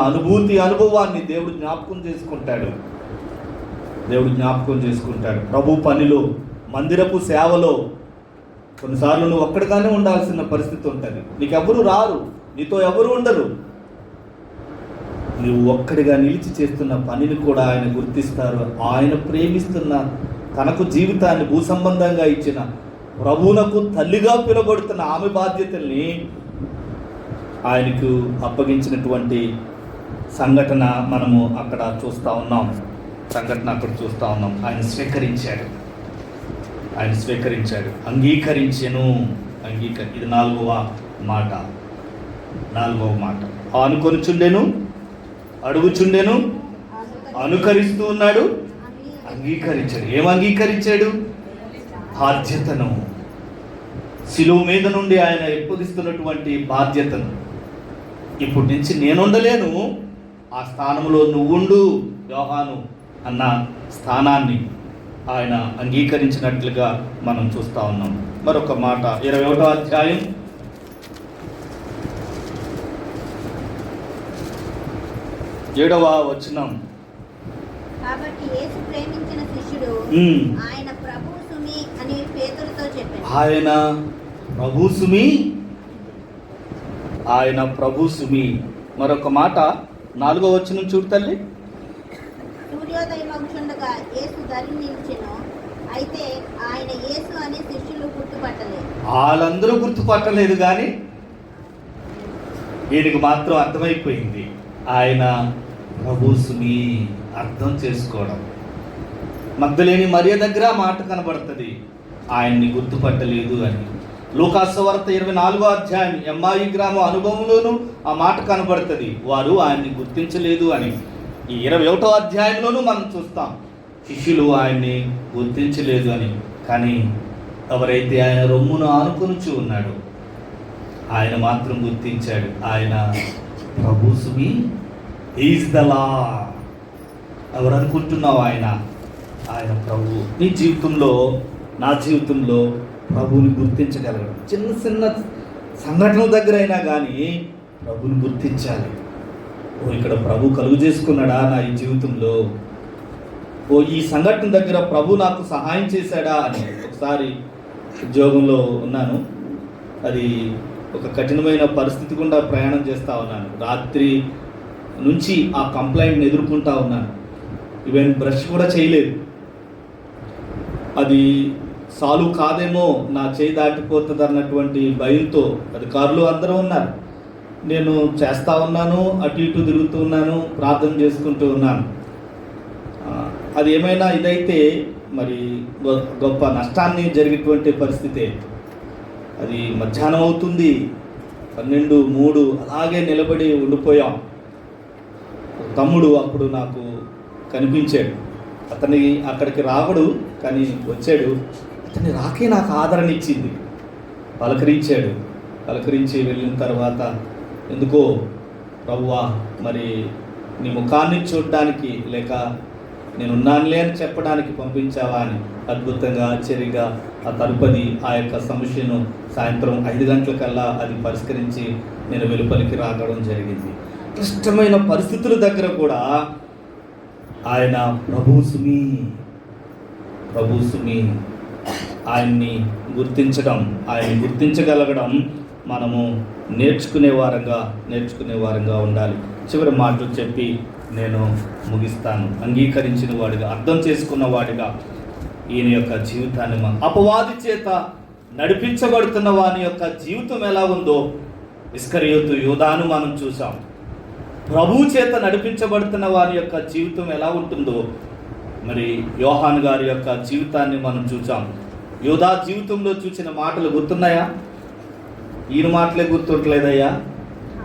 అనుభవాన్ని దేవుడు జ్ఞాపకం చేసుకుంటాడు. ప్రభు పనిలో, మందిరపు సేవలో కొన్నిసార్లు నువ్వు ఒక్కడిగానే ఉండాల్సిన పరిస్థితి ఉంటుంది. నీకెవరు రారు, నీతో ఎవరు ఉండరు. నువ్వు ఒక్కడిగా నిలిచి చేస్తున్న పనిని కూడా ఆయన గుర్తిస్తారు. ఆయన ప్రేమిస్తున్న, తనకు జీవితాన్ని భూసంబంధంగా ఇచ్చిన, ప్రభువునకు తల్లిగా పిలువబడుతున్న ఆమె బాధ్యతల్ని ఆయనకు అప్పగించినటువంటి సంఘటన మనము అక్కడ చూస్తూ ఉన్నాం. ఆయన స్వీకరించాడు, అంగీకరించెను. ఇది 4వ మాట. ఆనుకొనుచుండెను, అడుగుచుండెను, అనుకరిస్తూ ఉన్నాడు, అంగీకరించాడు. ఏం అంగీకరించాడు? బాధ్యతను. శిలువ మీద నుండి ఆయన ఎప్పగిస్తున్నటువంటి బాధ్యతను. ఇప్పటి నుంచి నేనుండలేను, ఆ స్థానంలో నువ్వుండు యోహాను అన్న స్థానాన్ని ఆయన అంగీకరించినట్లుగా మనం చూస్తూ ఉన్నాం. మరొక మాట 21వ అధ్యాయం 7వ వచనం. కాబట్టి యేసు ప్రేమించిన శిష్యుడు ఆయన ప్రభు సుమి అని పేతురుతో చెప్పాడు. ఆయన ప్రభు సుమి. మరొక మాట 4వ వచనం చూడు తల్లి. సూర్యోదయమగుచుండగా యేసు దరి నిలిచెను. అయితే ఆయన యేసు అనే శిష్యులు గుర్తుపట్టలేదు. వాళ్ళందరూ గుర్తుపట్టలేదు, కానీ వీడికి మాత్రం అర్థమైపోయింది. ఆయన ప్రభు సుమి. అర్థం చేసుకోవడం. మగ్దలేని మరియ దగ్గర మాట కనబడుతుంది, ఆయన్ని గుర్తుపట్టలేదు అని. లూకాసు సువార్త 24వ అధ్యాయం ఎమ్మాయి గ్రామ అనుభవంలోనూ ఆ మాట కనబడుతుంది, వారు ఆయన్ని గుర్తించలేదు అని. ఈ 21వ అధ్యాయంలోనూ మనం చూస్తాం శిష్యులు ఆయన్ని గుర్తించలేదు అని. కానీ ఎవరైతే ఆయన రొమ్మును ఆనుకొనుచు ఉన్నాడో ఆయన మాత్రం గుర్తించాడు. ఆయన ప్రభు సుమి ఈజ్ ద లా. ఎవరు అనుకుంటున్నావు? ఆయన ప్రభు. నీ జీవితంలో, నా జీవితంలో ప్రభువుని గుర్తించగలగడం. చిన్న చిన్న సంఘటనల దగ్గర అయినా కానీ ప్రభుని గుర్తించాలి. ఇక్కడ ప్రభు కలుగు చేసుకున్నాడా నా ఈ జీవితంలో? ఈ సంఘటన దగ్గర ప్రభు నాకు సహాయం చేశాడా అని. ఒకసారి ఉద్యోగంలో ఉన్నాను. అది ఒక కఠినమైన పరిస్థితి గుండా ప్రయాణం చేస్తూ ఉన్నాను. రాత్రి నుంచి ఆ కంప్లైంట్ని ఎదుర్కొంటా ఉన్నాను. ఈవెన్ బ్రష్ కూడా చేయలేదు. అది సాల్వ్ కాదేమో, నా చేయి దాటిపోతుంది అన్నటువంటి భయంతో అధికారులు అందరూ ఉన్నారు. నేను చేస్తూ ఉన్నాను, అటు ఇటు తిరుగుతూ ఉన్నాను, ప్రార్థన చేసుకుంటూ ఉన్నాను. అది ఏమైనా ఇదైతే మరి గొప్ప నష్టాన్ని జరిగేటువంటి పరిస్థితే. అది మధ్యాహ్నం అవుతుంది, 12:03 అలాగే నిలబడి ఉండిపోయాం. తమ్ముడు అప్పుడు నాకు కనిపించాడు. అతని అక్కడికి రావడు కానీ వచ్చాడు. అతని రాకే నాకు ఆదరణ ఇచ్చింది. పలకరించి వెళ్ళిన తర్వాత, ఎందుకో ప్రభువా మరి నీ ముఖాన్ని చూడడానికి లేక నేనున్నానులే అని చెప్పడానికి పంపించావా అని అద్భుతంగా ఆశ్చర్యంగా ఆ తదుపరి ఆ యొక్క సమస్యను సాయంత్రం 5 గంటలకల్లా అది పరిష్కరించి నేను వెలుపలికి రావడం జరిగింది. క్లిష్టమైన పరిస్థితుల దగ్గర కూడా ఆయన ప్రభు సుమి ఆయన్ని గుర్తించగలగడం మనము నేర్చుకునే వారంగా ఉండాలి. చివరి మాటలు చెప్పి నేను ముగిస్తాను. అంగీకరించిన వాడిగా, అర్థం చేసుకున్న వాడిగా ఈయన యొక్క జీవితాన్ని అపవాది చేత నడిపించబడుతున్న వాని యొక్క జీవితం ఎలా ఉందో ఇస్కరియోతు యూదాను మనం చూసాం. ప్రభువు చేత నడిపించబడుతున్న వారి యొక్క జీవితం ఎలా ఉంటుందో మరి యోహాను గారి యొక్క జీవితాన్ని మనం చూసాం. యూదా జీవితంలో చూసిన మాటలు గుర్తున్నాయా? ఈయన మాటలే గుర్తుంటలేదయ్యా,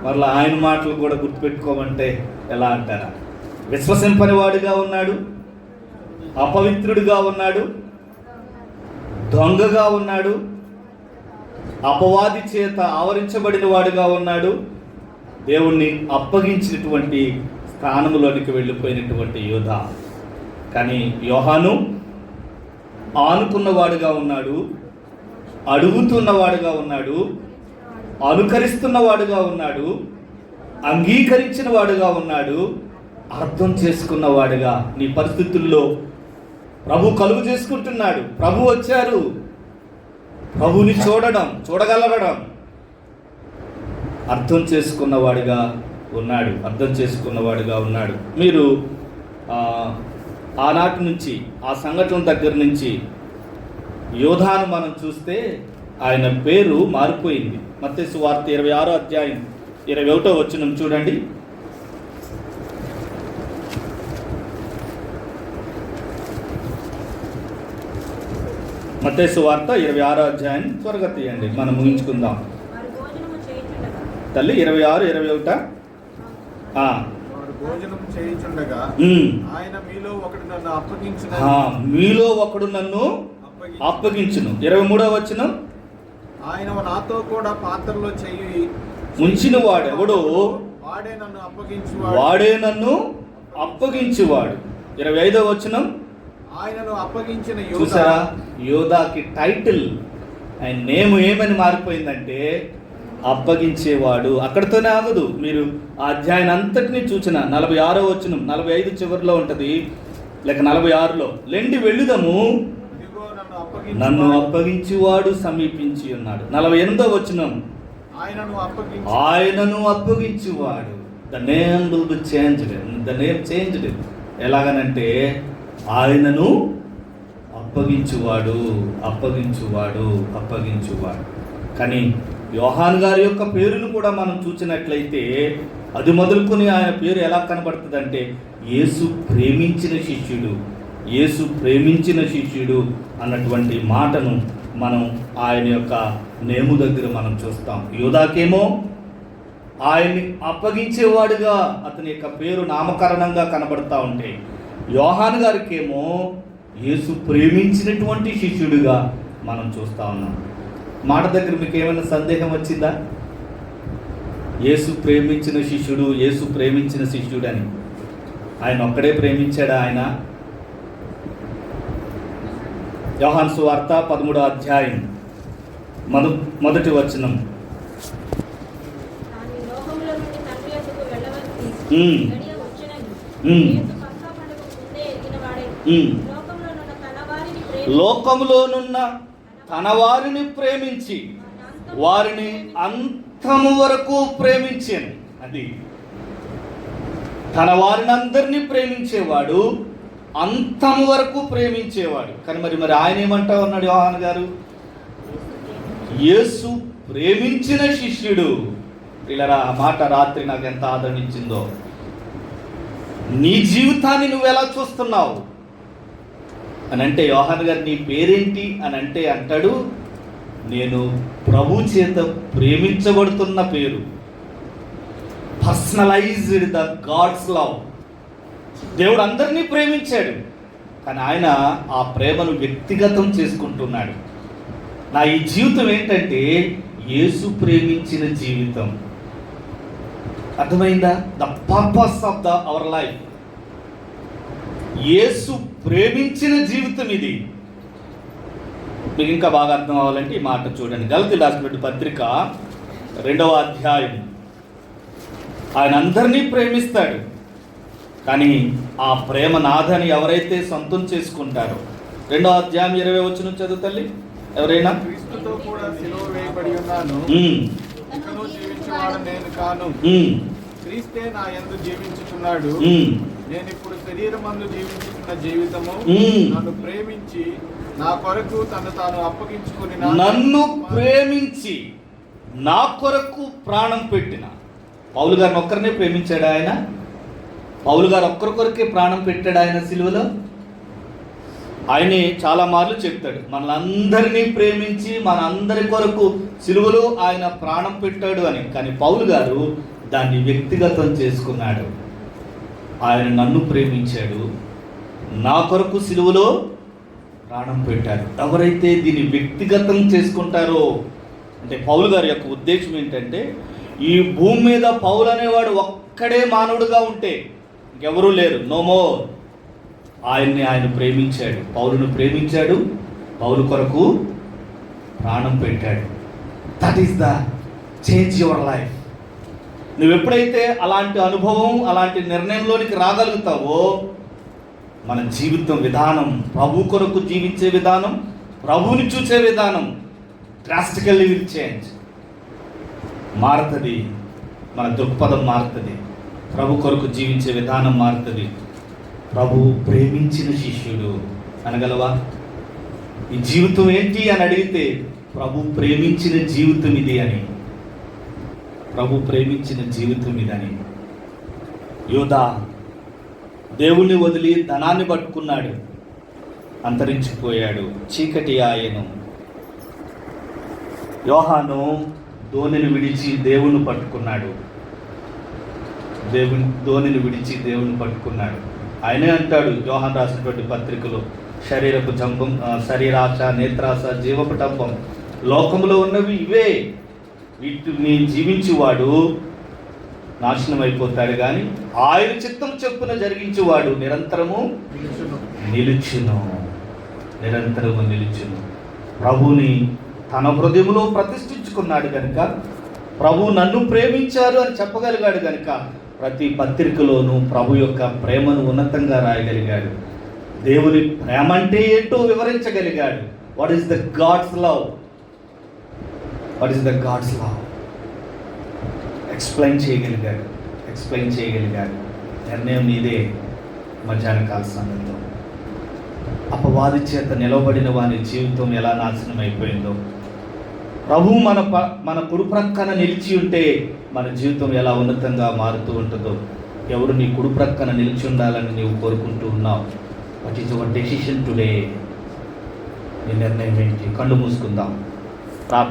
మరలా ఆయన మాటలు కూడా గుర్తుపెట్టుకోమంటే ఎలా అంటారా? విశ్వసింపని వాడిగా ఉన్నాడు, అపవిత్రుడిగా ఉన్నాడు, దొంగగా ఉన్నాడు, అపవాది చేత ఆవరించబడిన వాడిగా ఉన్నాడు, దేవుణ్ణి అప్పగించినటువంటి స్థానంలోనికి వెళ్ళిపోయినటువంటి యోధా. కానీ యోహాను ఆనుకున్నవాడుగా ఉన్నాడు, అడుగుతున్నవాడుగా ఉన్నాడు, అనుకరిస్తున్నవాడుగా ఉన్నాడు, అంగీకరించిన వాడుగా ఉన్నాడు, అర్థం చేసుకున్నవాడుగా. నీ పరిస్థితుల్లో ప్రభు కలుగు చేసుకుంటున్నాడు. ప్రభు వచ్చారు. ప్రభుని చూడగలగడం అర్థం చేసుకున్నవాడుగా ఉన్నాడు. మీరు ఆనాటి నుంచి ఆ సంఘటన దగ్గర నుంచి యోధాను మనం చూస్తే ఆయన పేరు మారిపోయింది. మత్తయి సువార్త 26వ అధ్యాయం 21వ వచనం చూడండి. మత్తయి సువార్త 26వ అధ్యాయం త్వరగా తీయండి, మనం ముగించుకుందాం. తల్లి 26, 21. భోజనం చేయుచుండగా ఆయన మీలో ఒకడు నన్ను అప్పగించును. 23వ వచనం, ఆయన నాతో కూడా పాత్రలో చెయ్యి ముంచిన వాడు ఎవడో వాడే నన్ను అప్పగించువాడు. 25వ వచనం, ఆయనను అప్పగించిన చూసారా? యోధాకి టైటిల్, ఆయన నేమ్ ఏమని మారిపోయిందంటే అప్పగించేవాడు. అక్కడితోనే ఆగదు. మీరు ఆ అధ్యాయం అంతటినీ చూసిన 46వ వచనం, 45 చివరిలో ఉంటుంది, లేక 46లో, లెండి వెళ్ళుదము, నన్ను అప్పగించేవాడు సమీపించి ఉన్నాడు. 48వ వచనం, ఆయనను అప్పగించేవాడు. The name will be changed. ఎలాగనంటే ఆయనను అప్పగించువాడు. కానీ యోహాను గారి యొక్క పేరును కూడా మనం చూసినట్లయితే అది మొదలుకొని ఆయన పేరు ఎలా కనబడుతుందంటే యేసు ప్రేమించిన శిష్యుడు అన్నటువంటి మాటను మనం ఆయన యొక్క నేము దగ్గర మనం చూస్తాం. యోధాకేమో ఆయన్ని అప్పగించేవాడుగా అతని యొక్క పేరు నామకరణంగా కనబడతా ఉంటే, యోహాను గారికేమో యేసు ప్రేమించినటువంటి శిష్యుడిగా మనం చూస్తూ ఉన్నాం. మాట దగ్గర మీకు ఏమైనా సందేహం వచ్చిందా? యేసు ప్రేమించిన శిష్యుడు, యేసు ప్రేమించిన శిష్యుడు అని ఆయన ఒక్కడే ప్రేమించాడా? ఆయన యోహాను సువార్త 13వ అధ్యాయం మొదటి వచనం. తాను ఈ లోకములో నుండి తండ్రి యొద్దకు వెళ్ళవలసి గడియ వచ్చునని యేసు పస్కా పండుగకు ముందే ఎరిగిన వాడై లోకములోనున్న తన వారిని ప్రేమించి వారిని అంతము వరకు ప్రేమించాను. అది తన వారిని అందరినీ ప్రేమించేవాడు, అంతము వరకు ప్రేమించేవాడు. కానీ మరి ఆయన ఏమంటా ఉన్నాడు యోహాను గారు? యేసు ప్రేమించిన శిష్యుడు. పిల్లరా, ఆ మాట రాత్రి నాకు ఎంత ఆదరణించిందో. నీ జీవితాన్ని నువ్వు ఎలా చూస్తున్నావు అని అంటే, యోహాను గారు నీ పేరేంటి అని అంటే అంటాడు, నేను ప్రభు చేత ప్రేమించబడుతున్న పేరు. Personalized the God's love. దేవుడు అందరినీ ప్రేమించాడు, కానీ ఆయన ఆ ప్రేమను వ్యక్తిగతం చేసుకుంటున్నాడు. నా ఈ జీవితం ఏంటంటే యేసు ప్రేమించిన జీవితం. అర్థమైందా? The purpose of our life. Yesu ప్రేమించిన జీవితం ఇది. మీకు ఇంకా బాగా అర్థం అవ్వాలంటే ఈ మాట చూడండి. గలతీయులకు రాసిన పత్రిక 2వ అధ్యాయం. ఆయన అందరినీ ప్రేమిస్తాడు, కానీ ఆ ప్రేమ నాథని ఎవరైతే సొంతం చేసుకుంటారో, 2వ అధ్యాయం 20 వచనం చదువు తల్లి. ఎవరైనా క్రీస్తుతో కూడా సిలువ వేయబడి ఉన్నాను, ఇకను జీవించువాడు నేను కాను, క్రీస్తే నా యందు జీవించుచున్నాడు. నేను ఇప్పుడు శరీరమందు జీవించుతున్న జీవితము నన్ను ప్రేమించి నా కొరకు తాను అప్పగించుకుని నన్ను ప్రేమించి నా కొరకు ప్రాణం పెట్టిన. పౌలు గారిని ఒక్కరినే ప్రేమించాడు ఆయన. పౌలు గారు ఒక్కరి కొరకే ప్రాణం పెట్టాడు ఆయన సిలువలో. ఆయనే చాలా మార్లు చెప్తాడు, మనందరినీ ప్రేమించి మన అందరి కొరకు సిలువలో ఆయన ప్రాణం పెట్టాడు అని. కానీ పౌలు గారు దాన్ని వ్యక్తిగతం చేసుకున్నాడు. ఆయన నన్ను ప్రేమించాడు, నా కొరకు సిలువలో ప్రాణం పెట్టాడు. ఎవరైతే దీన్ని వ్యక్తిగతం చేసుకుంటారో, అంటే పౌలు గారి యొక్క ఉద్దేశం ఏంటంటే, ఈ భూమి మీద పౌలు అనేవాడు ఒక్కడే మానవుడుగా ఉంటే ఇంకెవరూ లేరు, నో మోర్. ఆయన్ని ఆయన ప్రేమించాడు, పౌలును ప్రేమించాడు, పౌలు కొరకు ప్రాణం పెట్టాడు. That is the change your life. నువ్వు ఎప్పుడైతే అలాంటి అనుభవం, అలాంటి నిర్ణయంలోనికి రాగలుగుతావో, మన జీవితం విధానం, ప్రభు కొరకు జీవించే విధానం, ప్రభువుని చూసే విధానం డ్రాస్టికల్లీ విల్ చేంజ్. మారుతుంది, మన దృక్పథం మారుతుంది, ప్రభు కొరకు జీవించే విధానం మారుతుంది. ప్రభు ప్రేమించిన శిష్యుడు అనగలవా? ఈ జీవితం ఏంటి అని అడిగితే, ప్రభు ప్రేమించిన జీవితం ఇది అని. ప్రభు ప్రేమించిన జీవితం ఇదని. యోధా దేవుణ్ణి వదిలి ధనాన్ని పట్టుకున్నాడు, అంతరించిపోయాడు, చీకటి ఆయను. యోహాను ధోనిని విడిచి దేవుని పట్టుకున్నాడు, ధోనిని విడిచి దేవుని పట్టుకున్నాడు. ఆయనే అంటాడు యోహాను రాసినటువంటి పత్రికలో, శరీరపు జంబం, శరీరాశ, నేత్రాశ, జీవపటంబం, లోకంలో ఉన్నవి ఇవే, వీటిని జీవించువాడు నాశనం అయిపోతాడు, కానీ ఆయన చిత్తం చొప్పున జరిగించువాడు నిరంతరము నిలుచును. నిరంతరము నిలుచును. ప్రభుని తన హృదయంలో ప్రతిష్ఠించుకున్నాడు కనుక, ప్రభు నన్ను ప్రేమించారు అని చెప్పగలిగాడు కనుక, ప్రతి పత్రికలోనూ ప్రభు యొక్క ప్రేమను ఉన్నతంగా రాయగలిగాడు. దేవుని ప్రేమ అంటే ఏంటో వివరించగలిగాడు. What is the God's love? What is the God's love? Explain చేయగలిగాడు. నిర్ణయం నీదే. మధ్యాహ్న కాల సమయంలో అపవాది చేత నిలవబడిన వాని జీవితం ఎలా నాశనం అయిపోయిందో, ప్రభు మన కుడి ప్రక్కన నిలిచి ఉంటే మన జీవితం ఎలా ఉన్నతంగా మారుతూ ఉంటుందో. ఎవరు నీ కుడి ప్రక్కన నిలిచి ఉండాలని నీవు కోరుకుంటూ ఉన్నావు? What is your decision today? నీ నిర్ణయం ఏంటి? కళ్ళు మూసుకుందాం, ప్రార్థన